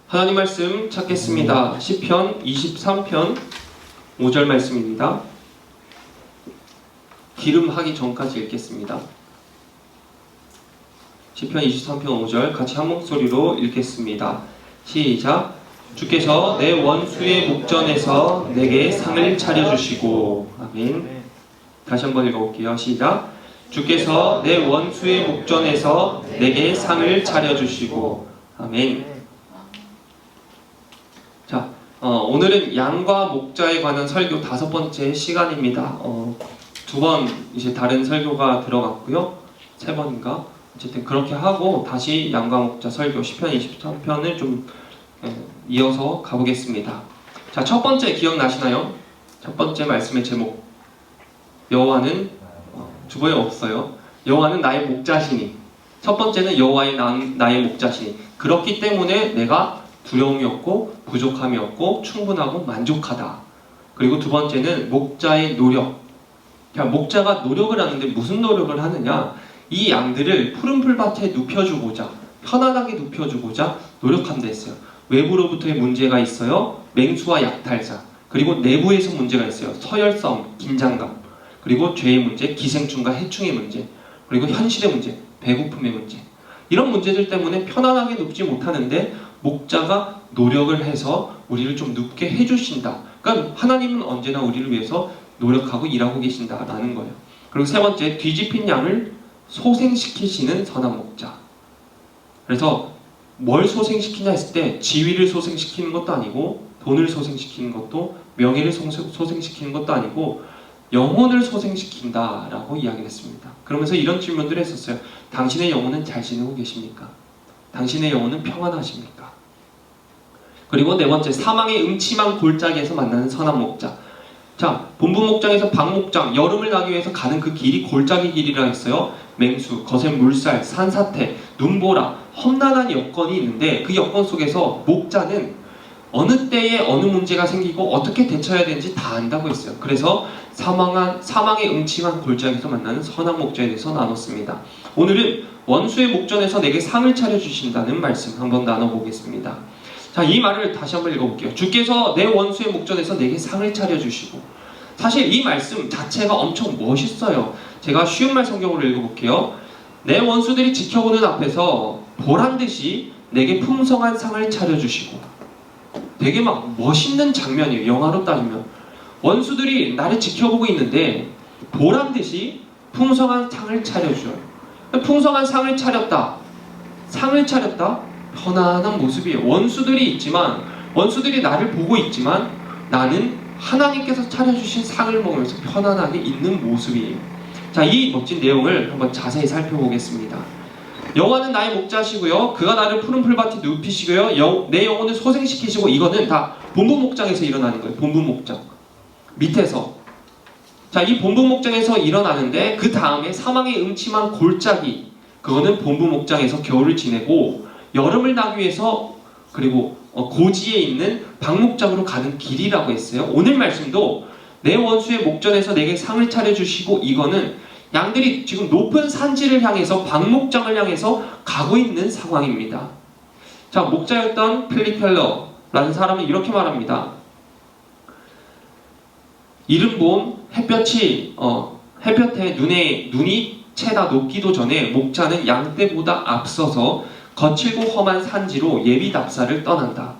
하나님 말씀 찾겠습니다. 시편 23편 5절 말씀입니다. 기름하기 전까지 읽겠습니다. 시편 23편 5절 같이 한 목소리로 읽겠습니다. 시작. 주께서 내 원수의 목전에서 내게 상을 차려주시고. 아멘. 다시 한번 읽어볼게요. 시작. 주께서 내 원수의 목전에서 내게 상을 차려주시고. 아멘. 자, 오늘은 양과 목자에 관한 설교 5번째 시간입니다. 2번 이제 다른 설교가 들어갔고요. 3번인가? 어쨌든 그렇게 하고 다시 양과 목자 설교 시편 23편을 좀 이어서 가보겠습니다. 자, 첫 번째 기억나시나요? 첫 번째 말씀의 제목. 여호와는 주보에 없어요. 여호와는 나의 목자시니. 첫 번째는 여호와의 나의 목자시니. 그렇기 때문에 내가 두려움이 없고 부족함이 없고 충분하고 만족하다. 그리고 두 번째는 목자의 노력. 목자가 노력을 하는데 무슨 노력을 하느냐? 이 양들을 푸른 풀밭에 눕혀주고자, 편안하게 눕혀주고자 노력한다 했어요. 외부로부터의 문제가 있어요. 맹수와 약탈자. 그리고 내부에서 문제가 있어요. 서열성, 긴장감. 그리고 죄의 문제, 기생충과 해충의 문제. 그리고 현실의 문제, 배고픔의 문제. 이런 문제들 때문에 편안하게 눕지 못하는데 목자가 노력을 해서 우리를 좀 눕게 해주신다. 그러니까 하나님은 언제나 우리를 위해서 노력하고 일하고 계신다라는 거예요. 그리고 세 번째, 뒤집힌 양을 소생시키시는 선한 목자. 그래서 뭘 소생시키냐 했을 때 지위를 소생시키는 것도 아니고 돈을 소생시키는 것도 명예를 소생시키는 것도 아니고 영혼을 소생시킨다라고 이야기를 했습니다. 그러면서 이런 질문들을 했었어요. 당신의 영혼은 잘 지내고 계십니까? 당신의 영혼은 평안하십니까? 그리고 네 번째, 사망의 음침한 골짜기에서 만나는 선한 목자. 자, 본분 목장에서 박 목장, 여름을 나기 위해서 가는 그 길이 골짜기 길이라 했어요. 맹수, 거센 물살, 산사태, 눈보라, 험난한 여건이 있는데 그 여건 속에서 목자는 어느 때에 어느 문제가 생기고 어떻게 대처해야 되는지 다 안다고 했어요. 그래서 사망의 음침한 골짜기에서 만나는 선한 목자에 대해서 나눴습니다. 오늘은 원수의 목전에서 내게 상을 차려주신다는 말씀 한번 나눠보겠습니다. 자, 이 말을 다시 한번 읽어볼게요. 주께서 내 원수의 목전에서 내게 상을 차려주시고. 사실 이 말씀 자체가 엄청 멋있어요. 제가 쉬운 말 성경으로 읽어볼게요. 내 원수들이 지켜보는 앞에서 보란듯이 내게 풍성한 상을 차려주시고. 되게 막 멋있는 장면이에요. 영화로 따지면. 원수들이 나를 지켜보고 있는데 보란듯이 풍성한 상을 차려줘요. 풍성한 상을 차렸다. 상을 차렸다. 편안한 모습이에요. 원수들이 있지만, 원수들이 나를 보고 있지만 나는 하나님께서 차려주신 상을 먹으면서 편안하게 있는 모습이에요. 자, 이 멋진 내용을 한번 자세히 살펴보겠습니다. 여호와는 나의 목자시고요. 그가 나를 푸른 풀밭에 눕히시고요. 내 영혼을 소생시키시고. 이거는 다 본분 목장에서 일어나는 거예요. 본분 목장. 밑에서. 자, 이 본분 목장에서 일어나는데 그 다음에 사망의 음침한 골짜기. 그거는 본분 목장에서 겨울을 지내고 여름을 나기 위해서 그리고 고지에 있는 박목장으로 가는 길이라고 했어요. 오늘 말씀도 내 원수의 목전에서 내게 상을 차려주시고. 이거는 양들이 지금 높은 산지를 향해서 박목장을 향해서 가고 있는 상황입니다. 자, 목자였던 필립 켈러라는 사람은 이렇게 말합니다. 이른 봄 햇볕에 눈이 채다 녹기도 전에 목자는 양떼보다 앞서서 거칠고 험한 산지로 예비 답사를 떠난다.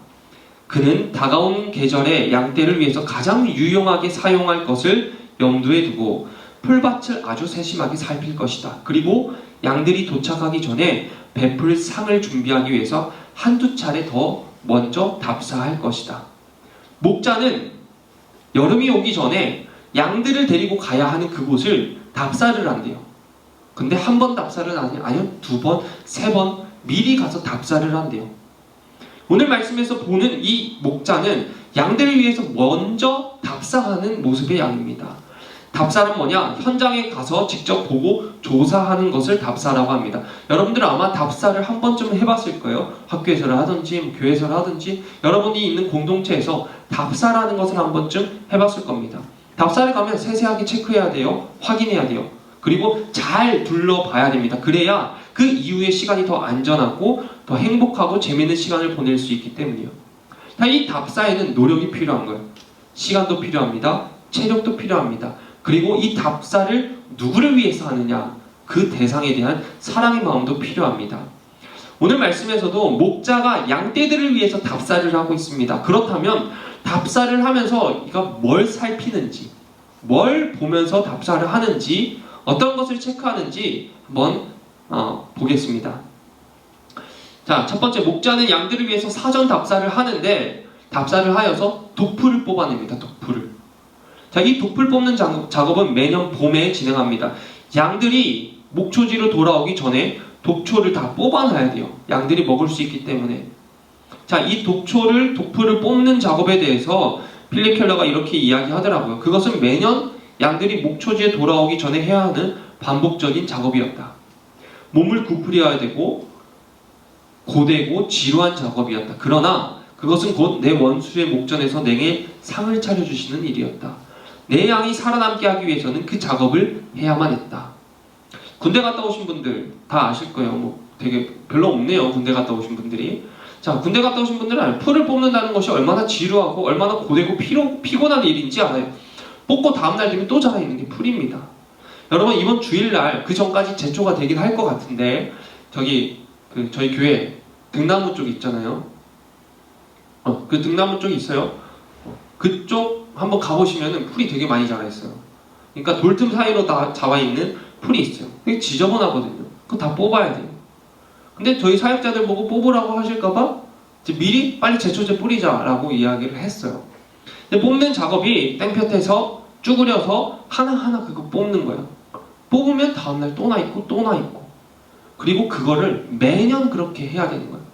그는 다가온 계절에 양떼를 위해서 가장 유용하게 사용할 것을 염두에 두고 풀밭을 아주 세심하게 살필 것이다. 그리고 양들이 도착하기 전에 베풀 상을 준비하기 위해서 한두 차례 더 먼저 답사할 것이다. 목자는 여름이 오기 전에 양들을 데리고 가야 하는 그곳을 답사를 한대요. 근데 한 번 답사를 아니요, 2번, 3번 미리 가서 답사를 한대요. 오늘 말씀에서 보는 이 목자는 양들을 위해서 먼저 답사하는 모습의 양입니다. 답사는 뭐냐? 현장에 가서 직접 보고 조사하는 것을 답사라고 합니다. 여러분들은 아마 답사를 한 번쯤 해봤을 거예요. 학교에서를 하든지 교회에서를 하든지 여러분이 있는 공동체에서 답사라는 것을 한 번쯤 해봤을 겁니다. 답사를 가면 세세하게 체크해야 돼요. 확인해야 돼요. 그리고 잘 둘러봐야 됩니다. 그래야 그 이후의 시간이 더 안전하고 더 행복하고 재미있는 시간을 보낼 수 있기 때문이에요. 이 답사에는 노력이 필요한 거예요. 시간도 필요합니다. 체력도 필요합니다. 그리고 이 답사를 누구를 위해서 하느냐, 그 대상에 대한 사랑의 마음도 필요합니다. 오늘 말씀에서도 목자가 양떼들을 위해서 답사를 하고 있습니다. 그렇다면 답사를 하면서 이가 뭘 살피는지, 뭘 보면서 답사를 하는지, 어떤 것을 체크하는지 한번 보겠습니다. 자, 첫 번째, 목자는 양들을 위해서 사전 답사를 하는데 답사를 하여서 독풀을 뽑아냅니다. 독풀을. 자, 이 독풀 뽑는 작업은 매년 봄에 진행합니다. 양들이 목초지로 돌아오기 전에 독초를 다 뽑아놔야 돼요. 양들이 먹을 수 있기 때문에. 자, 이 독풀을 뽑는 작업에 대해서 필립 켈러가 이렇게 이야기하더라고요. 그것은 매년 양들이 목초지에 돌아오기 전에 해야 하는 반복적인 작업이었다. 몸을 구부려야 되고 고되고 지루한 작업이었다. 그러나 그것은 곧 내 원수의 목전에서 내게 상을 차려주시는 일이었다. 내 양이 살아남게 하기 위해서는 그 작업을 해야만 했다. 군대 갔다 오신 분들 다 아실 거예요. 되게 별로 없네요. 군대 갔다 오신 분들이. 자, 군대 갔다 오신 분들은 풀을 뽑는다는 것이 얼마나 지루하고 얼마나 고되고 피곤한 일인지 알아요. 뽑고 다음날 되면 또 자라있는 게 풀입니다. 여러분, 이번 주일날 그 전까지 제초가 되긴 할 것 같은데 저희 교회 등나무 쪽 있잖아요. 그 등나무 쪽이 있어요. 그쪽 한번 가보시면 풀이 되게 많이 자라있어요. 그러니까 돌틈 사이로 다 자라있는 풀이 있어요. 그게 지저분하거든요. 그거 다 뽑아야 돼요. 근데 저희 사역자들 보고 뽑으라고 하실까봐 미리 빨리 제초제 뿌리자라고 이야기를 했어요. 근데 뽑는 작업이 땡볕에서 쭈그려서 하나하나 그거 뽑는 거예요. 뽑으면 다음날 또 나 있고 또 나 있고. 그리고 그거를 매년 그렇게 해야 되는 거예요.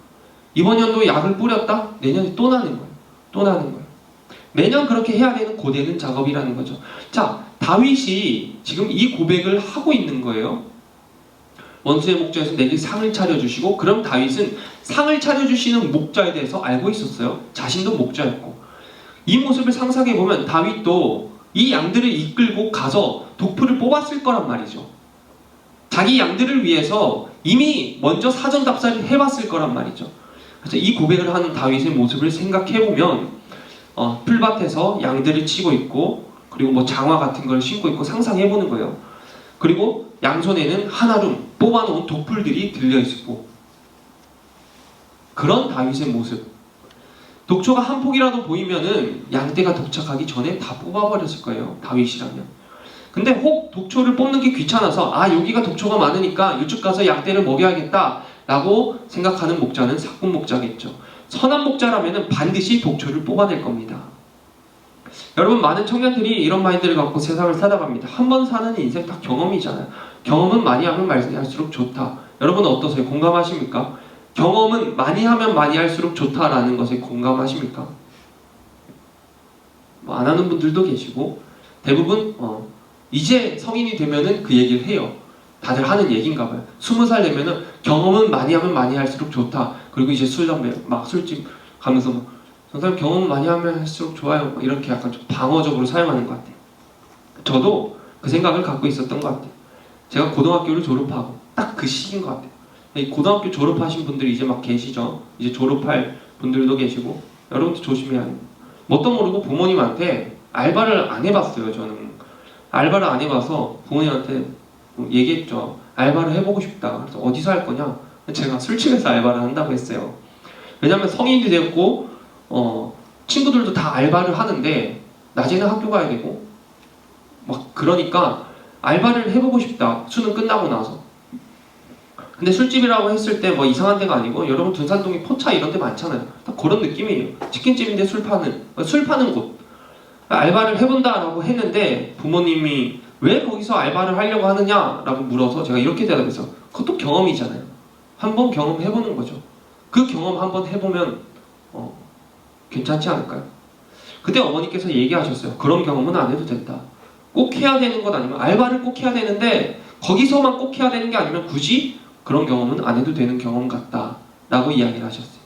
이번 연도에 약을 뿌렸다? 내년에 또 나는 거예요. 또 나는 거예요. 매년 그렇게 해야 되는 고되는 작업이라는 거죠. 자, 다윗이 지금 이 고백을 하고 있는 거예요. 원수의 목자에서 내게 상을 차려주시고, 그럼 다윗은 상을 차려주시는 목자에 대해서 알고 있었어요. 자신도 목자였고. 이 모습을 상상해보면 다윗도 이 양들을 이끌고 가서 독풀을 뽑았을 거란 말이죠. 자기 양들을 위해서 이미 먼저 사전 답사를 해봤을 거란 말이죠. 그래서 이 고백을 하는 다윗의 모습을 생각해보면 풀밭에서 양들을 치고 있고, 그리고 장화 같은 걸 신고 있고 상상해보는 거예요. 그리고 양손에는 한아름 뽑아놓은 독풀들이 들려있고, 그런 다윗의 모습. 독초가 한 폭이라도 보이면은 양떼가 도착하기 전에 다 뽑아버렸을 거예요. 다윗이라면. 근데 혹 독초를 뽑는 게 귀찮아서 여기가 독초가 많으니까 이쪽 가서 양떼를 먹여야겠다 라고 생각하는 목자는 사꾼 목자겠죠. 선한 목자라면 반드시 독초를 뽑아낼 겁니다. 여러분, 많은 청년들이 이런 마인드를 갖고 세상을 살아갑니다. 한 번 사는 인생 다 경험이잖아요. 경험은 많이 하면 많이 할수록 좋다. 여러분 어떠세요? 공감하십니까? 경험은 많이 하면 많이 할수록 좋다라는 것에 공감하십니까? 안 하는 분들도 계시고, 대부분 이제 성인이 되면은 그 얘기를 해요. 다들 하는 얘기인가 봐요. 20살 되면은 경험은 많이 하면 많이 할수록 좋다. 그리고 이제 술, 담배, 술집 가면서 저 사람 경험 많이 하면 할수록 좋아요. 이렇게 약간 좀 방어적으로 사용하는 것 같아요. 저도 그 생각을 갖고 있었던 것 같아요. 제가 고등학교를 졸업하고 딱 그 시기인 것 같아요. 고등학교 졸업하신 분들이 이제 막 계시죠. 이제 졸업할 분들도 계시고, 여러분도 조심해야 해요. 뭣도 모르고 부모님한테 알바를 안 해봤어요. 저는 알바를 안 해봐서 부모님한테 얘기했죠. 알바를 해보고 싶다. 그래서 어디서 할 거냐? 제가 술집에서 알바를 한다고 했어요. 왜냐면 성인이 되었고 친구들도 다 알바를 하는데 낮에는 학교 가야 되고 그러니까 알바를 해보고 싶다. 수능 끝나고 나서. 근데 술집이라고 했을 때 이상한 데가 아니고, 여러분 둔산동에 포차 이런 데 많잖아요. 딱 그런 느낌이에요. 치킨집인데 술 파는 곳. 알바를 해본다라고 했는데 부모님이 왜 거기서 알바를 하려고 하느냐라고 물어서 제가 이렇게 대답해서, 그것도 경험이잖아요. 한번 경험해보는 거죠. 그 경험 한번 해보면 괜찮지 않을까요? 그때 어머니께서 얘기하셨어요. 그런 경험은 안 해도 된다. 꼭 해야 되는 것 아니면, 알바를 꼭 해야 되는데 거기서만 꼭 해야 되는 게 아니면 굳이 그런 경험은 안 해도 되는 경험 같다 라고 이야기를 하셨어요.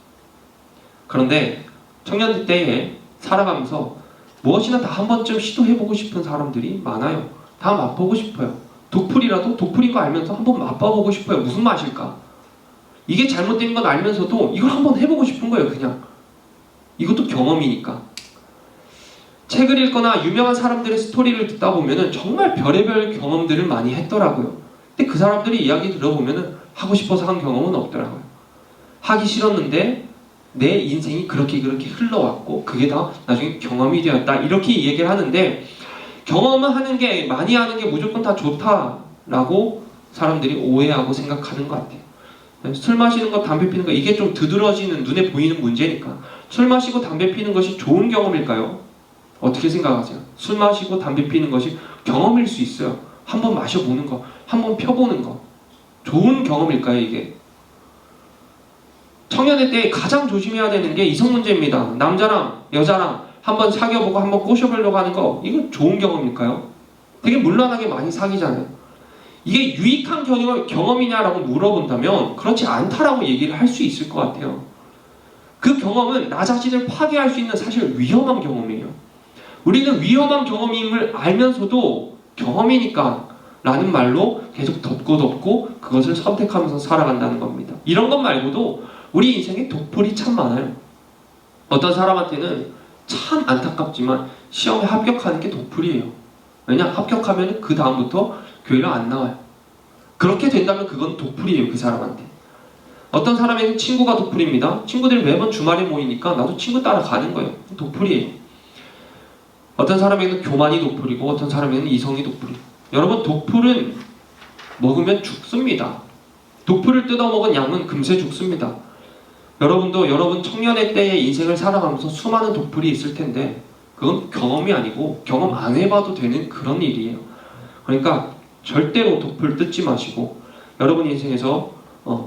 그런데 청년 때에 살아가면서 무엇이나 다 한 번쯤 시도해보고 싶은 사람들이 많아요. 다 맛보고 싶어요. 독풀이라도 독풀인 거 알면서 한번 맛봐보고 싶어요. 무슨 맛일까? 이게 잘못된 건 알면서도 이걸 한번 해보고 싶은 거예요. 그냥 이것도 경험이니까. 책을 읽거나 유명한 사람들의 스토리를 듣다 보면은 정말 별의별 경험들을 많이 했더라고요. 근데 그 사람들의 이야기 들어보면은 하고 싶어서 한 경험은 없더라고요. 하기 싫었는데 내 인생이 그렇게 흘러왔고 그게 다 나중에 경험이 되었다, 이렇게 얘기를 하는데, 경험을 하는 게, 많이 하는 게 무조건 다 좋다라고 사람들이 오해하고 생각하는 것 같아요. 술 마시는 것, 담배 피는 것, 이게 좀 두드러지는, 눈에 보이는 문제니까. 술 마시고 담배 피는 것이 좋은 경험일까요? 어떻게 생각하세요? 술 마시고 담배 피는 것이 경험일 수 있어요. 한번 마셔보는 거, 한번 펴보는 거. 좋은 경험일까요, 이게? 청년의 때 가장 조심해야 되는 게 이성 문제입니다. 남자랑 여자랑 한번 사귀어보고 한번 꼬셔보려고 하는 거, 이건 좋은 경험일까요? 되게 문란하게 많이 사귀잖아요. 이게 유익한 경험이냐라고 물어본다면 그렇지 않다라고 얘기를 할 수 있을 것 같아요. 그 경험은 나 자신을 파괴할 수 있는 사실 위험한 경험이에요. 우리는 위험한 경험임을 알면서도 경험이니까 라는 말로 계속 덮고 그것을 선택하면서 살아간다는 겁니다. 이런 것 말고도 우리 인생에 독풀이 참 많아요. 어떤 사람한테는 참 안타깝지만 시험에 합격하는 게 독풀이에요. 왜냐? 합격하면 그 다음부터 교회를 안 나와요. 그렇게 된다면 그건 독풀이에요, 그 사람한테. 어떤 사람에게는 친구가 독풀입니다. 친구들이 매번 주말에 모이니까 나도 친구 따라 가는 거예요. 독풀이에요. 어떤 사람에게는 교만이 독풀이고 어떤 사람에게는 이성이 독풀이에요. 여러분, 독풀은 먹으면 죽습니다. 독풀을 뜯어먹은 양은 금세 죽습니다. 여러분도 여러분 청년의 때의 인생을 살아가면서 수많은 독풀이 있을 텐데 그건 경험이 아니고 경험 안 해봐도 되는 그런 일이에요. 그러니까 절대로 독풀 뜯지 마시고 여러분 인생에서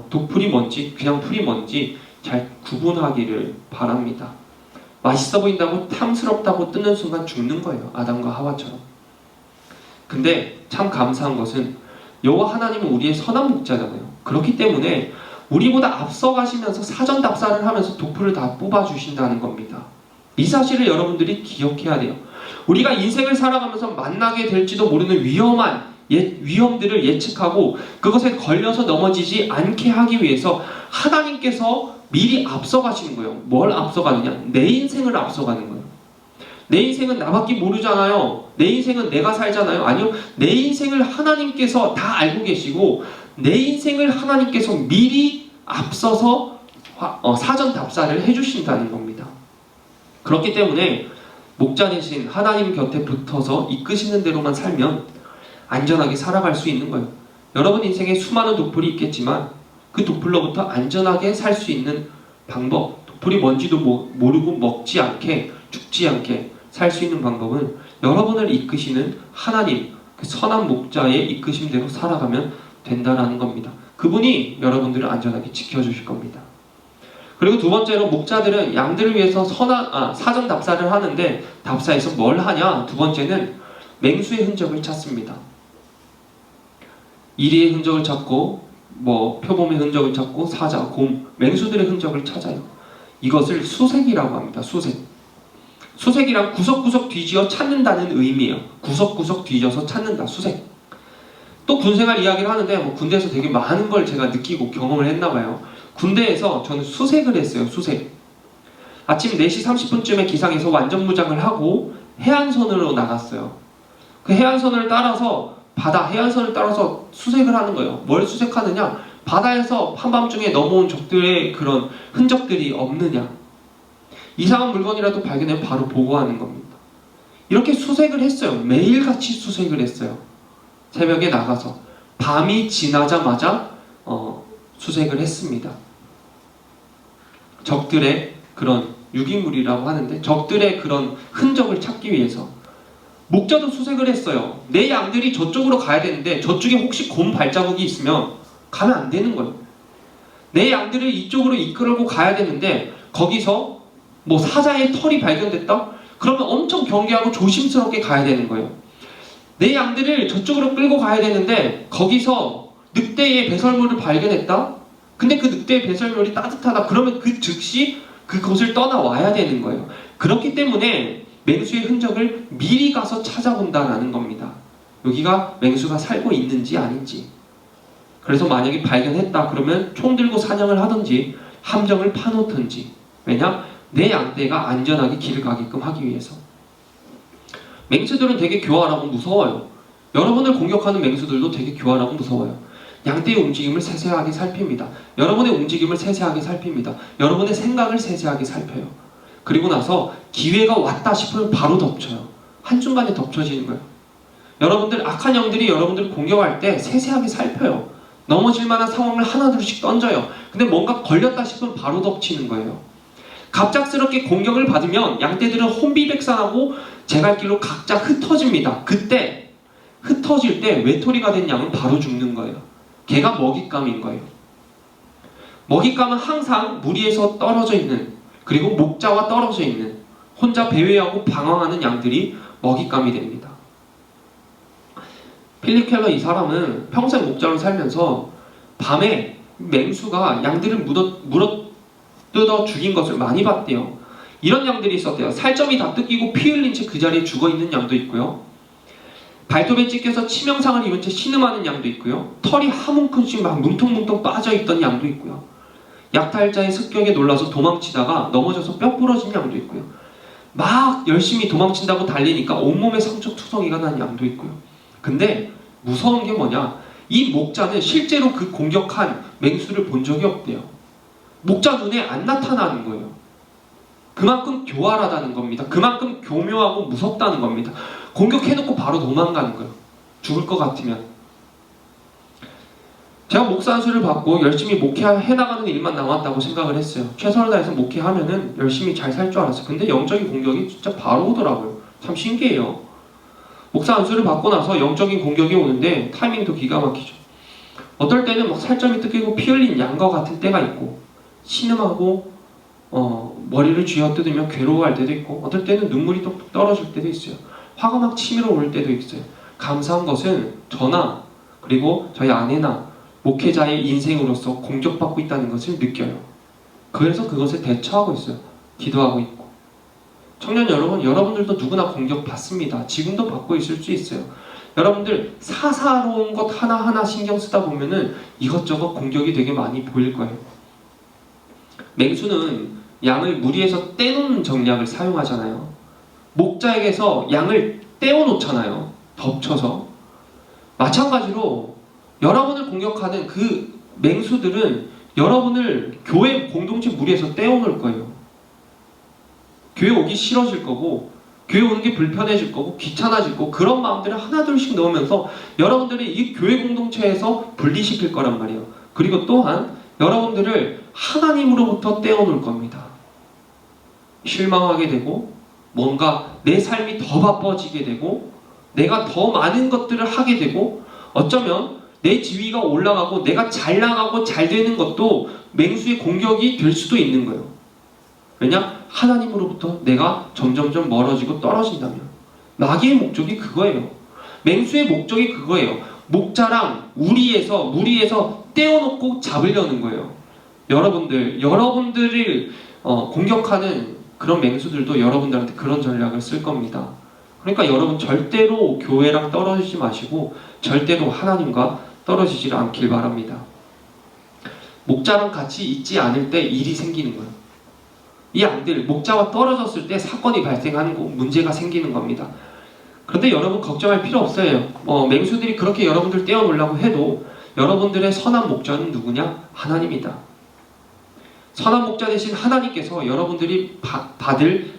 독풀이 뭔지 그냥 풀이 뭔지 잘 구분하기를 바랍니다. 맛있어 보인다고 탐스럽다고 뜯는 순간 죽는 거예요. 아담과 하와처럼. 근데 참 감사한 것은 여호와 하나님은 우리의 선한 목자잖아요. 그렇기 때문에 우리보다 앞서가시면서 사전 답사를 하면서 독풀을 다 뽑아주신다는 겁니다. 이 사실을 여러분들이 기억해야 돼요. 우리가 인생을 살아가면서 만나게 될지도 모르는 위험들을 예측하고 그것에 걸려서 넘어지지 않게 하기 위해서 하나님께서 미리 앞서가시는 거예요. 뭘 앞서가느냐? 내 인생을 앞서가는 거예요. 내 인생은 나밖에 모르잖아요. 내 인생은 내가 살잖아요. 아니요. 내 인생을 하나님께서 다 알고 계시고 내 인생을 하나님께서 미리 앞서서 사전 답사를 해주신다는 겁니다. 그렇기 때문에 목자 대신 하나님 곁에 붙어서 이끄시는 대로만 살면 안전하게 살아갈 수 있는 거예요. 여러분 인생에 수많은 독풀이 있겠지만 그 독풀로부터 안전하게 살 수 있는 방법, 독풀이 뭔지도 모르고 먹지 않게, 죽지 않게 살 수 있는 방법은 여러분을 이끄시는 하나님, 그 선한 목자의 이끄심대로 살아가면 된다라는 겁니다. 그분이 여러분들을 안전하게 지켜주실 겁니다. 그리고 두 번째로 목자들은 양들을 위해서 사전 답사를 하는데 답사에서 뭘 하냐? 두 번째는 맹수의 흔적을 찾습니다. 이리의 흔적을 찾고 표범의 흔적을 찾고 사자, 곰, 맹수들의 흔적을 찾아요. 이것을 수색이라고 합니다. 수색이란 구석구석 뒤지어 찾는다는 의미예요. 구석구석 뒤져서 찾는다. 수색. 또 군생활 이야기를 하는데 군대에서 되게 많은 걸 제가 느끼고 경험을 했나봐요. 군대에서 저는 수색을 했어요. 수색. 아침 4시 30분쯤에 기상해서 완전 무장을 하고 해안선으로 나갔어요. 그 해안선을 따라서 해안선을 따라서 수색을 하는 거예요. 뭘 수색하느냐? 바다에서 한밤중에 넘어온 적들의 그런 흔적들이 없느냐, 이상한 물건이라도 발견하면 바로 보고하는 겁니다. 이렇게 수색을 했어요. 매일같이 수색을 했어요. 새벽에 나가서 밤이 지나자마자 수색을 했습니다. 적들의 그런 유기물이라고 하는데 적들의 그런 흔적을 찾기 위해서 목자도 수색을 했어요. 내 양들이 저쪽으로 가야 되는데 저쪽에 혹시 곰 발자국이 있으면 가면 안 되는 거예요. 내 양들을 이쪽으로 이끌고 가야 되는데 거기서 사자의 털이 발견됐다? 그러면 엄청 경계하고 조심스럽게 가야 되는 거예요. 내 양들을 저쪽으로 끌고 가야 되는데 거기서 늑대의 배설물을 발견했다? 근데 그 늑대의 배설물이 따뜻하다? 그러면 그 즉시 그곳을 떠나와야 되는 거예요. 그렇기 때문에 맹수의 흔적을 미리 가서 찾아본다라는 겁니다. 여기가 맹수가 살고 있는지 아닌지. 그래서 만약에 발견했다 그러면 총 들고 사냥을 하든지 함정을 파놓든지. 왜냐? 내 양떼가 안전하게 길을 가게끔 하기 위해서. 맹수들은 되게 교활하고 무서워요. 여러분을 공격하는 맹수들도 되게 교활하고 무서워요. 양떼의 움직임을 세세하게 살핍니다. 여러분의 움직임을 세세하게 살핍니다. 여러분의 생각을 세세하게 살펴요. 그리고 나서 기회가 왔다 싶으면 바로 덮쳐요. 한순간에 덮쳐지는 거예요. 여러분들 악한 영들이 여러분들을 공격할 때 세세하게 살펴요. 넘어질 만한 상황을 하나둘씩 던져요. 근데 뭔가 걸렸다 싶으면 바로 덮치는 거예요. 갑작스럽게 공격을 받으면 양떼들은 혼비백산하고 제갈길로 각자 흩어집니다. 그때 흩어질 때 외톨이가 된 양은 바로 죽는 거예요. 걔가 먹잇감인 거예요. 먹잇감은 항상 무리에서 떨어져 있는, 그리고 목자와 떨어져 있는, 혼자 배회하고 방황하는 양들이 먹잇감이 됩니다. 필립 켈러 이 사람은 평생 목자로 살면서 밤에 맹수가 양들을 물어뜯어 죽인 것을 많이 봤대요. 이런 양들이 있었대요. 살점이 다 뜯기고 피 흘린 채 그 자리에 죽어있는 양도 있고요. 발톱에 찢겨서 치명상을 입은 채 신음하는 양도 있고요. 털이 한 움큼씩 막 뭉텅뭉텅 빠져있던 양도 있고요. 약탈자의 습격에 놀라서 도망치다가 넘어져서 뼈 부러진 양도 있고요. 막 열심히 도망친다고 달리니까 온몸에 상처 투성이가 난 양도 있고요. 근데 무서운 게 뭐냐? 이 목자는 실제로 그 공격한 맹수를 본 적이 없대요. 목자 눈에 안 나타나는 거예요. 그만큼 교활하다는 겁니다. 그만큼 교묘하고 무섭다는 겁니다. 공격해놓고 바로 도망가는 거예요. 죽을 것 같으면. 제가 목사 안수를 받고 열심히 목회해나가는 일만 남았다고 생각을 했어요. 최선을 다해서 목회하면은 열심히 잘 살 줄 알았어요. 근데 영적인 공격이 진짜 바로 오더라고요. 참 신기해요. 목사 안수를 받고 나서 영적인 공격이 오는데 타이밍도 기가 막히죠. 어떨 때는 막 살점이 뜯기고 피 흘린 양과 같은 때가 있고, 신음하고 머리를 쥐어뜯으며 괴로워할 때도 있고, 어떨 때는 눈물이 뚝뚝 떨어질 때도 있어요. 화가 막 치밀어 오를 때도 있어요. 감사한 것은 저나 그리고 저희 아내나 목회자의 인생으로서 공격받고 있다는 것을 느껴요. 그래서 그것을 대처하고 있어요. 기도하고 있고. 청년 여러분, 여러분들도 누구나 공격받습니다. 지금도 받고 있을 수 있어요. 여러분들 사사로운 것 하나하나 신경 쓰다 보면은 이것저것 공격이 되게 많이 보일 거예요. 맹수는 양을 무리에서 떼놓는 전략을 사용하잖아요. 목자에게서 양을 떼어놓잖아요. 덮쳐서. 마찬가지로 여러분을 공격하는 그 맹수들은 여러분을 교회 공동체 무리에서 떼어놓을 거예요. 교회 오기 싫어질 거고, 교회 오는 게 불편해질 거고, 귀찮아질 거고, 그런 마음들을 하나둘씩 넣으면서 여러분들이 이 교회 공동체에서 분리시킬 거란 말이에요. 그리고 또한 여러분들을 하나님으로부터 떼어놓을 겁니다. 실망하게 되고, 뭔가 내 삶이 더 바빠지게 되고, 내가 더 많은 것들을 하게 되고, 어쩌면 내 지위가 올라가고 내가 잘 나가고 잘 되는 것도 맹수의 공격이 될 수도 있는 거예요. 왜냐? 하나님으로부터 내가 점점점 멀어지고 떨어진다면. 마귀의 목적이 그거예요. 맹수의 목적이 그거예요. 목자랑 무리에서 떼어놓고 잡으려는 거예요. 여러분들을 공격하는 그런 맹수들도 여러분들한테 그런 전략을 쓸 겁니다. 그러니까 여러분 절대로 교회랑 떨어지지 마시고 절대로 하나님과 떨어지지 않길 바랍니다. 목자랑 같이 있지 않을 때 일이 생기는 거예요. 이 양들, 목자와 떨어졌을 때 사건이 발생하는 거, 문제가 생기는 겁니다. 그런데 여러분 걱정할 필요 없어요. 맹수들이 그렇게 여러분들 떼어놓으려고 해도 여러분들의 선한 목자는 누구냐? 하나님이다. 선한 목자 대신 하나님께서 여러분들이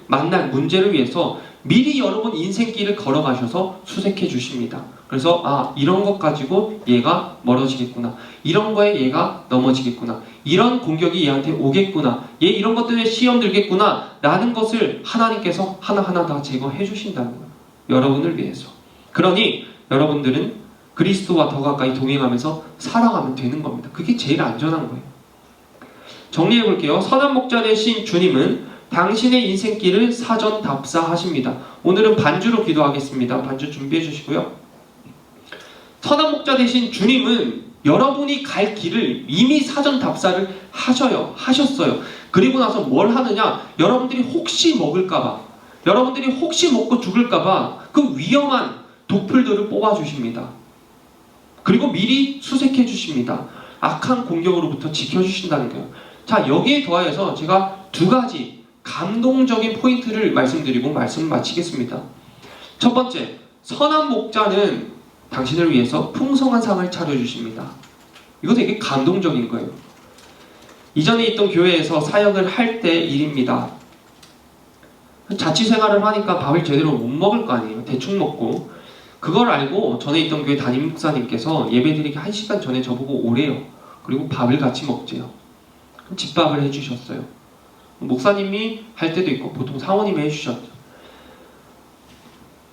만날 문제를 위해서 미리 여러분 인생길을 걸어가셔서 수색해 주십니다. 그래서 이런 것 가지고 얘가 멀어지겠구나. 이런 거에 얘가 넘어지겠구나. 이런 공격이 얘한테 오겠구나. 얘 이런 것 때문에 시험 들겠구나. 라는 것을 하나님께서 하나하나 다 제거해 주신다는 거예요. 여러분을 위해서. 그러니 여러분들은 그리스도와 더 가까이 동행하면서 살아가면 되는 겁니다. 그게 제일 안전한 거예요. 정리해 볼게요. 선한 목자 되신 주님은 당신의 인생길을 사전 답사하십니다. 오늘은 반주로 기도하겠습니다. 반주 준비해 주시고요. 선한 목자 되신 주님은 여러분이 갈 길을 이미 사전 답사를 하셨어요. 그리고 나서 뭘 하느냐? 여러분들이 혹시 먹을까봐, 여러분들이 혹시 먹고 죽을까봐 그 위험한 독풀들을 뽑아주십니다. 그리고 미리 수색해 주십니다. 악한 공격으로부터 지켜주신다는 거예요. 자, 여기에 더하여서 제가 두 가지 감동적인 포인트를 말씀드리고 말씀을 마치겠습니다. 첫 번째, 선한 목자는 당신을 위해서 풍성한 상을 차려주십니다. 이거 되게 감동적인 거예요. 이전에 있던 교회에서 사역을 할 때 일입니다. 자취 생활을 하니까 밥을 제대로 못 먹을 거 아니에요. 대충 먹고. 그걸 알고 전에 있던 교회 담임 목사님께서 예배드리기 1시간 전에 저보고 오래요. 그리고 밥을 같이 먹재요. 집밥을 해주셨어요. 목사님이 할 때도 있고 보통 사모님이 해주셨죠.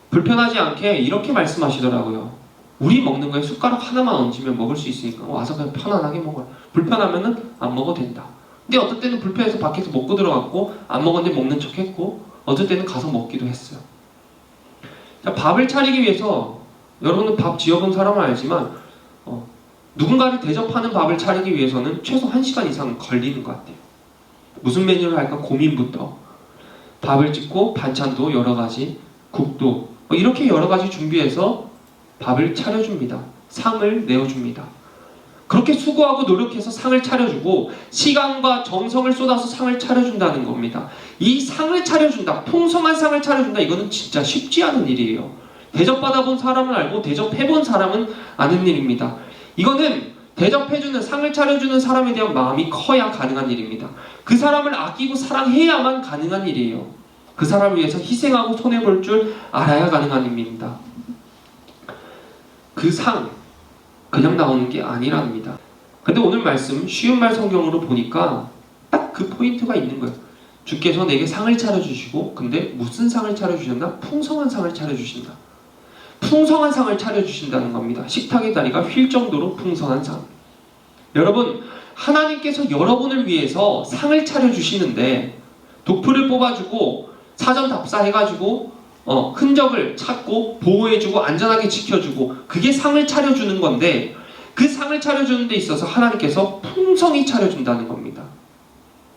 불편하지 않게 이렇게 말씀하시더라고요. 우리 먹는 거에 숟가락 하나만 얹으면 먹을 수 있으니까 와서 그냥 편안하게 먹어요. 불편하면은 안 먹어도 된다. 근데 어떨 때는 불편해서 밖에서 먹고 들어갔고 안 먹었는데 먹는 척 했고 어떨 때는 가서 먹기도 했어요. 자, 밥을 차리기 위해서 여러분은 밥 지어본 사람은 알지만 누군가를 대접하는 밥을 차리기 위해서는 최소 1시간 이상 걸리는 것 같아요. 무슨 메뉴를 할까 고민부터 밥을 짓고 반찬도 여러 가지 국도 이렇게 여러 가지 준비해서 밥을 차려줍니다. 상을 내어줍니다. 그렇게 수고하고 노력해서 상을 차려주고 시간과 정성을 쏟아서 상을 차려준다는 겁니다. 이 상을 차려준다, 풍성한 상을 차려준다, 이거는 진짜 쉽지 않은 일이에요. 대접받아본 사람은 알고 대접해본 사람은 아는 일입니다. 이거는 대접해주는, 상을 차려주는 사람에 대한 마음이 커야 가능한 일입니다. 그 사람을 아끼고 사랑해야만 가능한 일이에요. 그 사람을 위해서 희생하고 손해볼 줄 알아야 가능한 일입니다. 그 상, 그냥 나오는 게 아니랍니다. 근데 오늘 말씀 쉬운 말 성경으로 보니까 딱 그 포인트가 있는 거예요. 주께서 내게 상을 차려주시고, 근데 무슨 상을 차려주셨나? 풍성한 상을 차려주신다. 풍성한 상을 차려주신다는 겁니다. 식탁의 다리가 휠 정도로 풍성한 상. 여러분, 하나님께서 여러분을 위해서 상을 차려주시는데 독풀을 뽑아주고 사전 답사해가지고 흔적을 찾고 보호해주고 안전하게 지켜주고 그게 상을 차려주는 건데 그 상을 차려주는 데 있어서 하나님께서 풍성히 차려준다는 겁니다.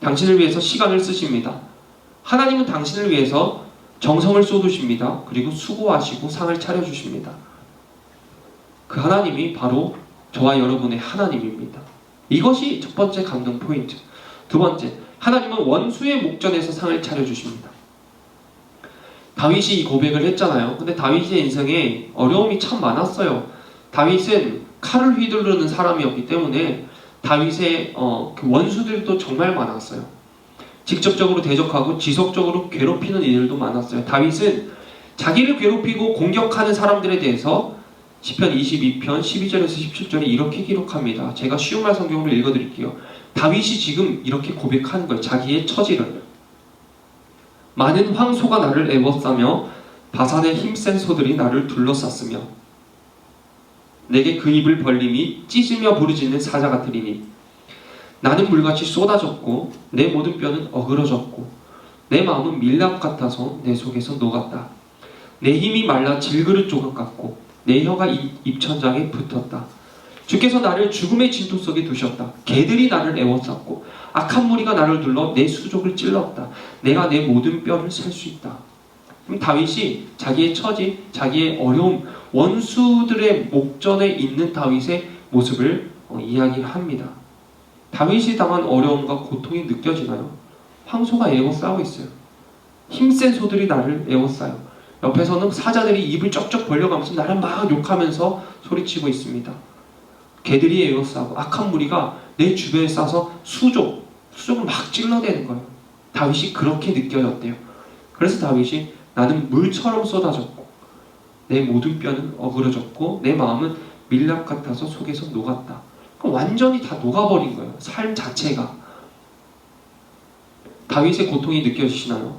당신을 위해서 시간을 쓰십니다. 하나님은 당신을 위해서 정성을 쏟으십니다. 그리고 수고하시고 상을 차려주십니다. 그 하나님이 바로 저와 여러분의 하나님입니다. 이것이 첫 번째 감동 포인트. 두 번째, 하나님은 원수의 목전에서 상을 차려주십니다. 다윗이 이 고백을 했잖아요. 근데 다윗의 인생에 어려움이 참 많았어요. 다윗은 칼을 휘두르는 사람이었기 때문에 다윗의 그 원수들도 정말 많았어요. 직접적으로 대적하고 지속적으로 괴롭히는 이들도 많았어요. 다윗은 자기를 괴롭히고 공격하는 사람들에 대해서 시편 22편 12절에서 17절에 이렇게 기록합니다. 제가 쉬운 말 성경으로 읽어드릴게요. 다윗이 지금 이렇게 고백하는 거예요. 자기의 처지를. 많은 황소가 나를 애워싸며 바산의 힘센 소들이 나를 둘러쌌으며 내게 그 입을 벌림이 찢으며 부르짖는 사자 같으리니 나는 물같이 쏟아졌고 내 모든 뼈는 어그러졌고 내 마음은 밀랍 같아서 내 속에서 녹았다. 내 힘이 말라 질그릇 조각 같고 내 혀가 입천장에 붙었다. 주께서 나를 죽음의 진토 속에 두셨다. 개들이 나를 애워쌌고 악한 무리가 나를 둘러 내 수족을 찔렀다. 내가 내 모든 뼈를 셀 수 있다. 그럼 다윗이 자기의 처지, 자기의 어려움, 원수들의 목전에 있는 다윗의 모습을 이야기를 합니다. 다윗이 당한 어려움과 고통이 느껴지나요? 황소가 애워싸고 있어요. 힘센 소들이 나를 애워싸요. 옆에서는 사자들이 입을 쩍쩍 벌려가면서 나를 막 욕하면서 소리치고 있습니다. 개들이 애워싸고 악한 무리가 내 주변에 싸서 수족을 막 찔러대는 거예요. 다윗이 그렇게 느껴졌대요. 그래서 다윗이 나는 물처럼 쏟아졌고 내 모든 뼈는 어그러졌고 내 마음은 밀랍 같아서 속에서 녹았다. 그럼 완전히 다 녹아버린 거예요. 삶 자체가. 다윗의 고통이 느껴지시나요?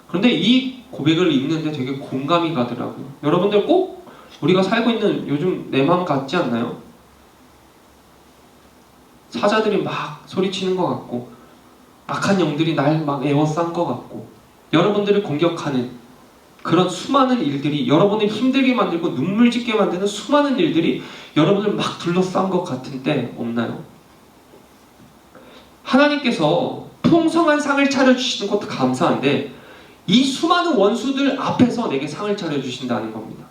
그런데 이 고백을 읽는데 되게 공감이 가더라고요. 여러분들 꼭 우리가 살고 있는 요즘 내 마음 같지 않나요? 사자들이 막 소리치는 것 같고 악한 영들이 날 막 애워싼 것 같고 여러분들을 공격하는 그런 수많은 일들이 여러분을 힘들게 만들고 눈물 짓게 만드는 수많은 일들이 여러분을 막 둘러싼 것 같은 때 없나요? 하나님께서 풍성한 상을 차려주시는 것도 감사한데 이 수많은 원수들 앞에서 내게 상을 차려주신다는 겁니다.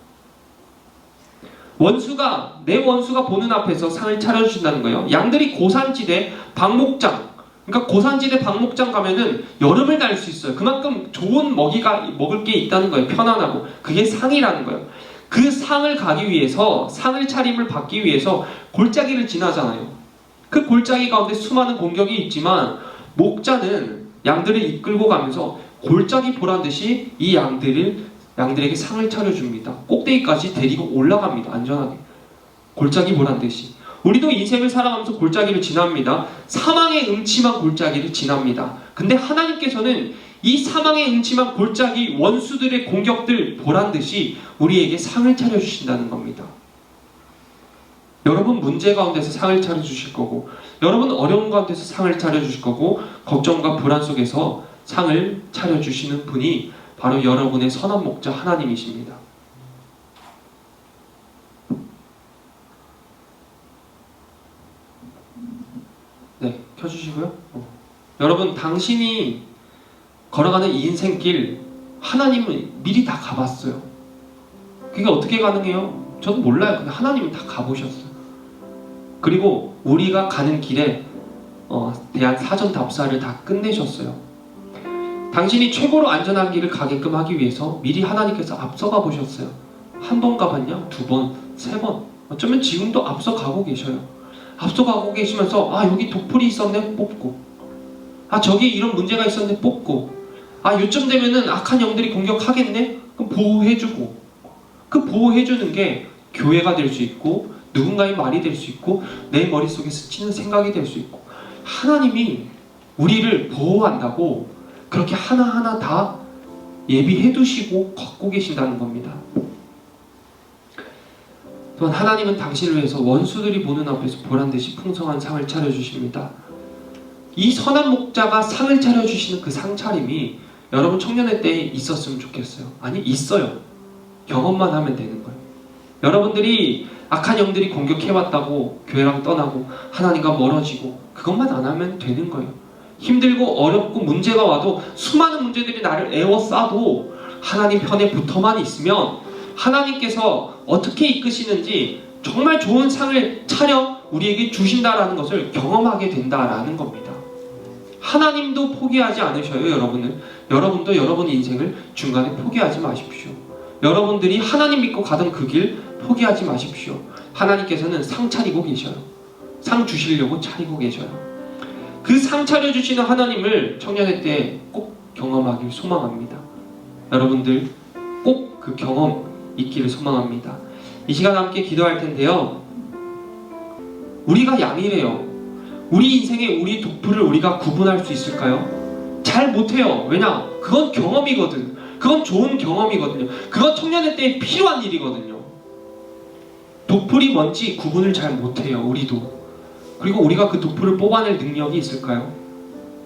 원수가, 내 원수가 보는 앞에서 상을 차려주신다는 거예요. 양들이 고산지대 방목장, 그러니까 고산지대 방목장 가면은 여름을 날 수 있어요. 그만큼 좋은 먹을 게 있다는 거예요. 편안하고. 그게 상이라는 거예요. 그 상을 가기 위해서, 상을 차림을 받기 위해서 골짜기를 지나잖아요. 그 골짜기 가운데 수많은 공격이 있지만 목자는 양들을 이끌고 가면서 골짜기 보란 듯이 이 양들에게 상을 차려줍니다. 꼭대기까지 데리고 올라갑니다. 안전하게. 골짜기 보란 듯이. 우리도 인생을 살아가면서 골짜기를 지납니다. 사망의 음침한 골짜기를 지납니다. 근데 하나님께서는 이 사망의 음침한 골짜기, 원수들의 공격들 보란 듯이 우리에게 상을 차려주신다는 겁니다. 여러분 문제 가운데서 상을 차려주실 거고, 여러분 어려운 가운데서 상을 차려주실 거고, 걱정과 불안 속에서 상을 차려주시는 분이 바로 여러분의 선한 목자 하나님이십니다. 네, 켜주시고요. 여러분, 당신이 걸어가는 이 인생길 하나님은 미리 다 가봤어요. 그게 어떻게 가능해요? 저도 몰라요. 근데 하나님은 다 가보셨어요. 그리고 우리가 가는 길에 대한 사전 답사를 다 끝내셨어요. 당신이 최고로 안전한 길을 가게끔 하기 위해서 미리 하나님께서 앞서가 보셨어요. 한 번 가봤냐? 두 번, 세 번. 어쩌면 지금도 앞서가고 계셔요. 앞서가고 계시면서 여기 독풀이 있었네? 뽑고, 저기 이런 문제가 있었네? 뽑고, 요쯤 되면은 악한 영들이 공격하겠네? 그럼 보호해주고, 그 보호해주는 게 교회가 될 수 있고, 누군가의 말이 될 수 있고, 내 머릿속에 스치는 생각이 될 수 있고, 하나님이 우리를 보호한다고 그렇게 하나하나 다 예비해 두시고 걷고 계신다는 겁니다. 또한 하나님은 당신을 위해서 원수들이 보는 앞에서 보란듯이 풍성한 상을 차려주십니다. 이 선한 목자가 상을 차려주시는 그 상차림이 여러분 청년의 때에 있었으면 좋겠어요. 아니, 있어요. 경험만 하면 되는 거예요. 여러분들이 악한 영들이 공격해왔다고 교회랑 떠나고 하나님과 멀어지고 그것만 안 하면 되는 거예요. 힘들고 어렵고 문제가 와도 수많은 문제들이 나를 에워싸도 하나님 편에 붙어만 있으면 하나님께서 어떻게 이끄시는지 정말 좋은 상을 차려 우리에게 주신다라는 것을 경험하게 된다라는 겁니다. 하나님도 포기하지 않으셔요. 여러분도 여러분의 인생을 중간에 포기하지 마십시오. 여러분들이 하나님 믿고 가던 그 길 포기하지 마십시오. 하나님께서는 상 차리고 계셔요. 상 주시려고 차리고 계셔요. 그 상 차려주시는 하나님을 청년의 때 꼭 경험하길 소망합니다. 여러분들 꼭 그 경험 있기를 소망합니다. 이 시간 함께 기도할 텐데요. 우리가 양이래요. 우리 인생에 우리 독풀을 우리가 구분할 수 있을까요? 잘 못해요. 왜냐? 그건 경험이거든. 그건 좋은 경험이거든요. 그건 청년의 때에 필요한 일이거든요. 독풀이 뭔지 구분을 잘 못해요. 우리도. 그리고 우리가 그 독풀을 뽑아낼 능력이 있을까요?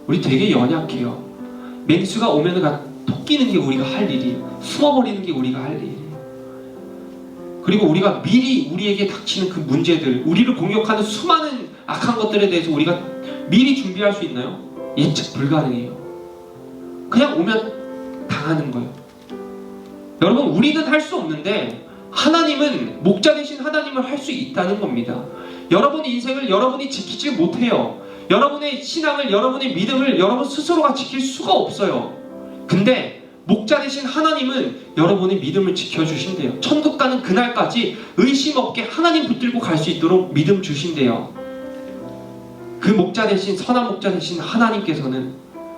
우리 되게 연약해요. 맹수가 오면은 토끼는 게 우리가 할 일이에요. 숨어버리는 게 우리가 할 일이에요. 그리고 우리가 미리 우리에게 닥치는 그 문제들, 우리를 공격하는 수많은 악한 것들에 대해서 우리가 미리 준비할 수 있나요? 예측 불가능해요. 그냥 오면 당하는 거예요. 여러분, 우리는 할 수 없는데 하나님은, 목자 되신 하나님은 할 수 있다는 겁니다. 여러분의 인생을 여러분이 지키지 못해요. 여러분의 신앙을, 여러분의 믿음을 여러분 스스로가 지킬 수가 없어요. 근데 목자 되신 하나님은 여러분의 믿음을 지켜주신대요. 천국 가는 그날까지 의심 없게 하나님 붙들고 갈 수 있도록 믿음 주신대요. 그 목자 되신, 선한 목자 되신 하나님께서는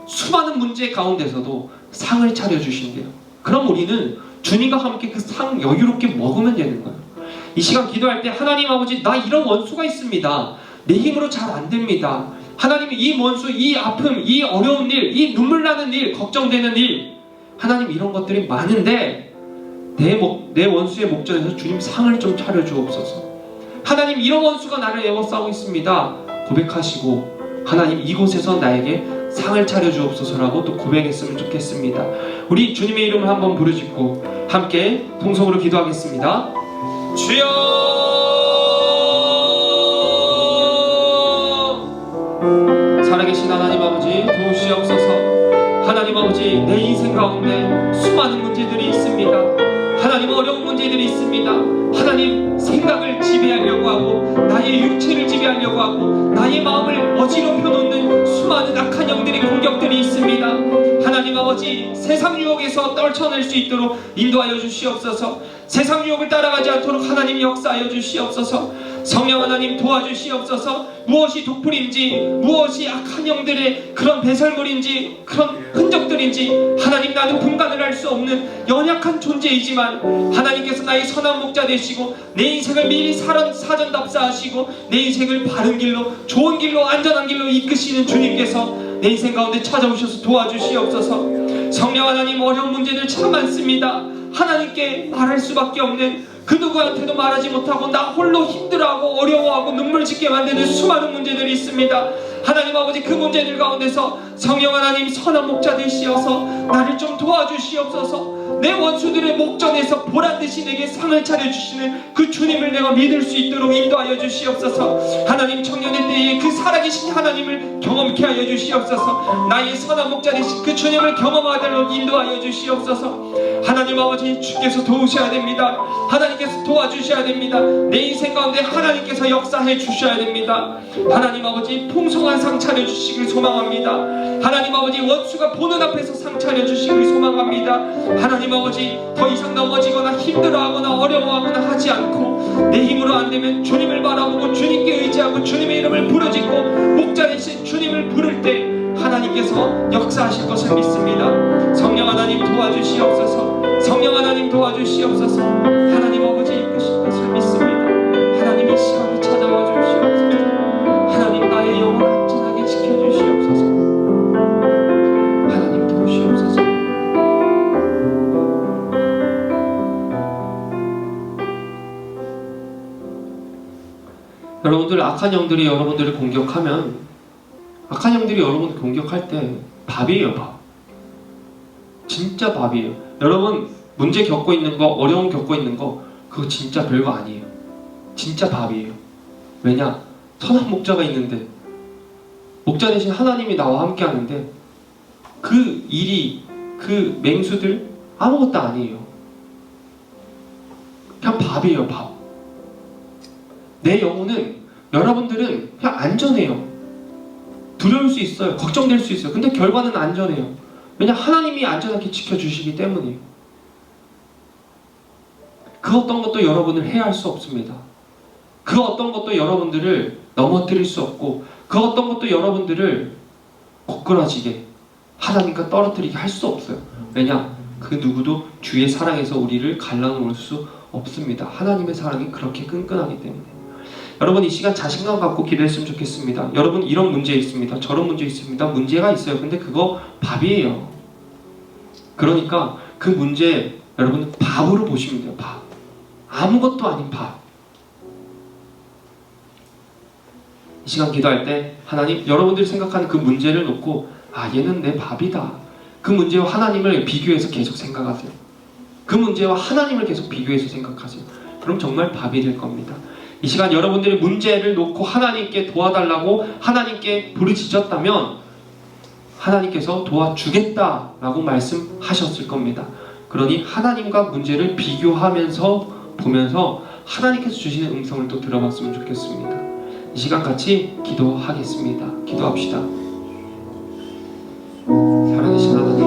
수많은 문제 가운데서도 상을 차려주신대요. 그럼 우리는 주님과 함께 그 상 여유롭게 먹으면 되는 거예요. 이 시간 기도할 때, 하나님 아버지, 나 이런 원수가 있습니다. 내 힘으로 잘 안 됩니다. 하나님이 이 원수, 이 아픔, 이 어려운 일, 이 눈물 나는 일, 걱정되는 일, 하나님 이런 것들이 많은데 내 원수의 목전에서 주님 상을 좀 차려주옵소서. 하나님, 이런 원수가 나를 에워싸고 있습니다. 고백하시고 하나님 이곳에서 나에게 상을 차려주옵소서라고 또 고백했으면 좋겠습니다. 우리 주님의 이름을 한번 부르짖고 함께 통성으로 기도하겠습니다. 주여, 살아계신 하나님 아버지, 도우시옵소서. 하나님 아버지, 내 인생 가운데 수많은 문제들이 있습니다. 하나님, 어려운 문제 문제들이 있습니다. 하나님, 생각을 지배하려고 하고 나의 육체를 지배하려고 하고 나의 마음을 어지럽혀 놓는 수많은 악한 영들의 공격들이 있습니다. 하나님 아버지, 세상 유혹에서 떨쳐낼 수 있도록 인도하여 주시옵소서. 세상 유혹을 따라가지 않도록 하나님 역사하여 주시옵소서. 성령 하나님 도와주시옵소서. 무엇이 독풀인지, 무엇이 악한 영들의 그런 배설물인지, 그런 흔적들인지, 하나님, 나는 분간을 할 수 없는 연약한 존재이지만 하나님께서 나의 선한 목자 되시고 내 인생을 미리 사전답사하시고 내 인생을 바른 길로, 좋은 길로, 안전한 길로 이끄시는 주님께서 내 인생 가운데 찾아오셔서 도와주시옵소서. 성령 하나님, 어려운 문제들 참 많습니다. 하나님께 말할 수밖에 없는, 그 누구한테도 말하지 못하고 나 홀로 힘들어하고 어려워하고 눈물 짓게 만드는 수많은 문제들이 있습니다. 하나님 아버지, 그 문제들 가운데서 성령 하나님, 선한 목자 되시어서 나를 좀 도와주시옵소서. 내 원수들의 목전에서 보란듯이 내게 상을 차려주시는 그 주님을 내가 믿을 수 있도록 인도하여 주시옵소서. 하나님, 청년의 때에 그 살아계신 하나님을 경험케 하여 주시옵소서. 나의 선한 목자 되신 그 주님을 경험하도록 인도하여 주시옵소서. 하나님 아버지, 주께서 도우셔야 됩니다. 하나님께서 도와주셔야 됩니다. 내 인생 가운데 하나님께서 역사해 주셔야 됩니다. 하나님 아버지, 풍성한 상 차려주시길 소망합니다. 하나님 아버지, 원수가 보는 앞에서 상 차려주시길 소망합니다. 하나님 아버지, 더 이상 넘어지거나 힘들어하거나 어려워하거나 하지 않고 내 힘으로 안 되면 주님을 바라보고 주님께 의지하고 주님의 이름을 부르짖고 목자 되신 주님을 부를 때 하나님께서 역사하실 것을 믿습니다. 성령 하나님 도와주시옵소서. 성령 하나님 도와주시옵소서. 하나님 아버지 이끄실 것을 믿습니다. 하나님, 이 시간에 찾아와 주시옵소서. 하나님, 나의 영혼 안전하게 지켜주시옵소서. 하나님, 도우시옵소서. 여러분들, 악한 영들이 여러분들을 공격하면, 악한 영들이 여러분을 공격할 때 밥이에요, 밥. 진짜 밥이에요. 여러분, 문제 겪고 있는 거, 어려움 겪고 있는 거, 그거 진짜 별거 아니에요. 진짜 밥이에요. 왜냐? 선한 목자가 있는데, 목자 대신 하나님이 나와 함께 하는데 그 일이, 그 맹수들 아무것도 아니에요. 그냥 밥이에요, 밥. 내 영혼은, 여러분들은 그냥 안전해요. 두려울 수 있어요. 걱정될 수 있어요. 근데 결과는 안전해요. 왜냐? 하나님이 안전하게 지켜주시기 때문이에요. 그 어떤 것도 여러분을 해할 수 없습니다. 그 어떤 것도 여러분들을 넘어뜨릴 수 없고, 그 어떤 것도 여러분들을 고꾸라지게, 하나님과 떨어뜨리게 할 수 없어요. 왜냐? 그 누구도 주의 사랑에서 우리를 갈라놓을 수 없습니다. 하나님의 사랑이 그렇게 끈끈하기 때문에. 여러분, 이 시간 자신감 갖고 기도했으면 좋겠습니다. 여러분, 이런 문제 있습니다. 저런 문제 있습니다. 문제가 있어요. 근데 그거 밥이에요. 그러니까 그 문제 여러분 밥으로 보시면 돼요. 밥. 아무것도 아닌 밥. 이 시간 기도할 때 하나님, 여러분들이 생각하는 그 문제를 놓고, 아, 얘는 내 밥이다. 그 문제와 하나님을 비교해서 계속 생각하세요. 그 문제와 하나님을 계속 비교해서 생각하세요. 그럼 정말 밥이 될 겁니다. 이 시간 여러분들이 문제를 놓고 하나님께 도와달라고 하나님께 부르짖었다면 하나님께서 도와주겠다라고 말씀하셨을 겁니다. 그러니 하나님과 문제를 비교하면서 보면서 하나님께서 주시는 음성을 또 들어봤으면 좋겠습니다. 이 시간 같이 기도하겠습니다. 기도합시다. 살아계신 하나님,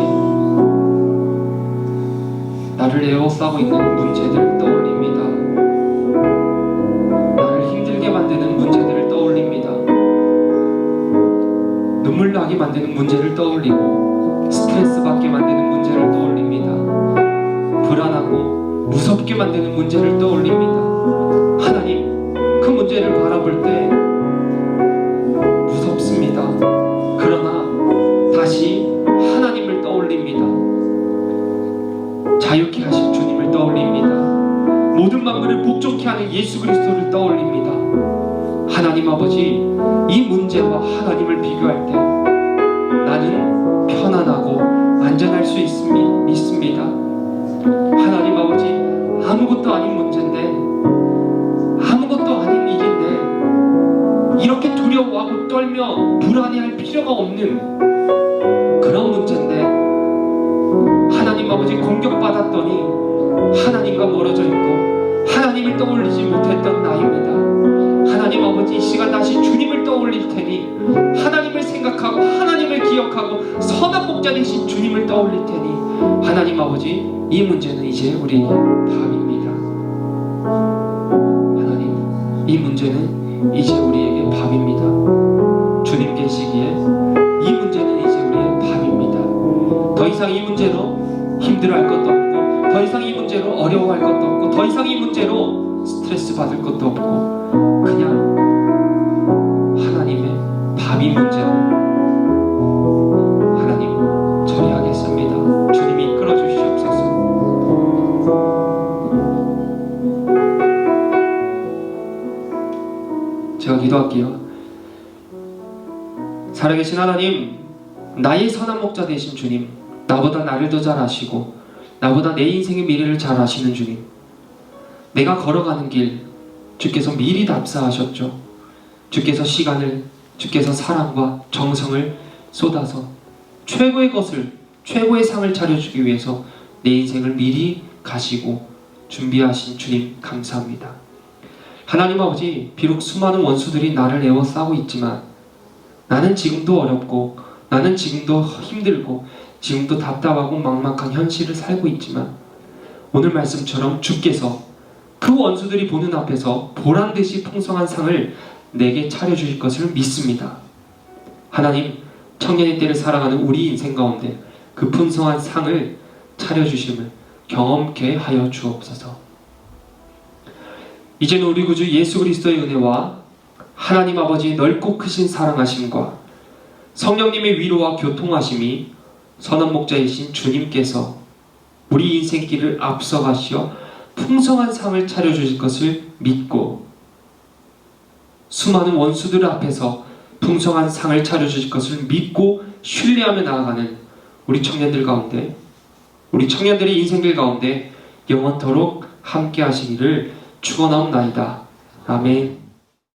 나를 에워싸고 있는 문제들을 떠올립니다. 나를 힘들게 만드는 문제들을 떠올립니다. 눈물 나게 만드는 문제를 떠올리고 스트레스 받게 만드는 문제를 떠올립니다. 불안하고 무섭게 만드는 문제를 떠올립니다. 하나님, 그 문제를 바라볼 때 무섭습니다. 그러나 다시 하나님을 떠올립니다. 자유케 하신 주님을 떠올립니다. 모든 만물을 복종케 하는 예수 그리스도를 떠올립니다. 하나님 아버지, 이 문제와 하나님을 비교할 때 나는 편안하고 안전할 수 있습니다. 하나님 아버지, 아무것도 아닌 문제인데, 아무것도 아닌 일인데 이렇게 두려워하고 떨며 불안해할 필요가 없는 그런 문제인데, 하나님 아버지 공격받았더니 하나님과 멀어져 있고 목자 되신 주님을 떠올릴 테니 하나님 아버지, 이 문제는 이제 우리에게 밥입니다. 하나님, 이 문제는 이제 우리에게 밥입니다. 주님 계시기에 이 문제는 이제 우리의 밥입니다. 더 이상 이 문제로 힘들어할 것도 없고, 더 이상 이 문제로 어려워할 것도 없고, 더 이상 이 문제로 스트레스 받을 것도 없고, 그냥 하나님의 밥이 문제로 하나님 처리하겠습니다. 주님이 이끌어 주시옵소서. 제가 기도할게요. 살아계신 하나님, 나의 선한 목자 되신 주님, 나보다 나를 더 잘 아시고 나보다 내 인생의 미래를 잘 아시는 주님, 내가 걸어가는 길 주께서 미리 답사하셨죠. 주께서 시간을, 주께서 사랑과 정성을 쏟아서 최고의 것을, 최고의 상을 차려주기 위해서 내 인생을 미리 가시고 준비하신 주님 감사합니다. 하나님 아버지, 비록 수많은 원수들이 나를 에워싸고 있지만 나는 지금도 어렵고, 나는 지금도 힘들고, 지금도 답답하고 막막한 현실을 살고 있지만 오늘 말씀처럼 주께서 그 원수들이 보는 앞에서 보란듯이 풍성한 상을 내게 차려주실 것을 믿습니다. 하나님, 청년의 때를 살아가는 우리 인생 가운데 그 풍성한 상을 차려주심을 경험케 하여 주옵소서. 이제는 우리 구주 예수 그리스도의 은혜와 하나님 아버지의 넓고 크신 사랑하심과 성령님의 위로와 교통하심이 선한 목자이신 주님께서 우리 인생길을 앞서가시어 풍성한 상을 차려주실 것을 믿고, 수많은 원수들 앞에서 풍성한 상을 차려주실 것을 믿고 신뢰하며 나아가는 우리 청년들 가운데, 우리 청년들의 인생길 가운데 영원토록 함께 하시기를 축원하옵나이다. 아멘.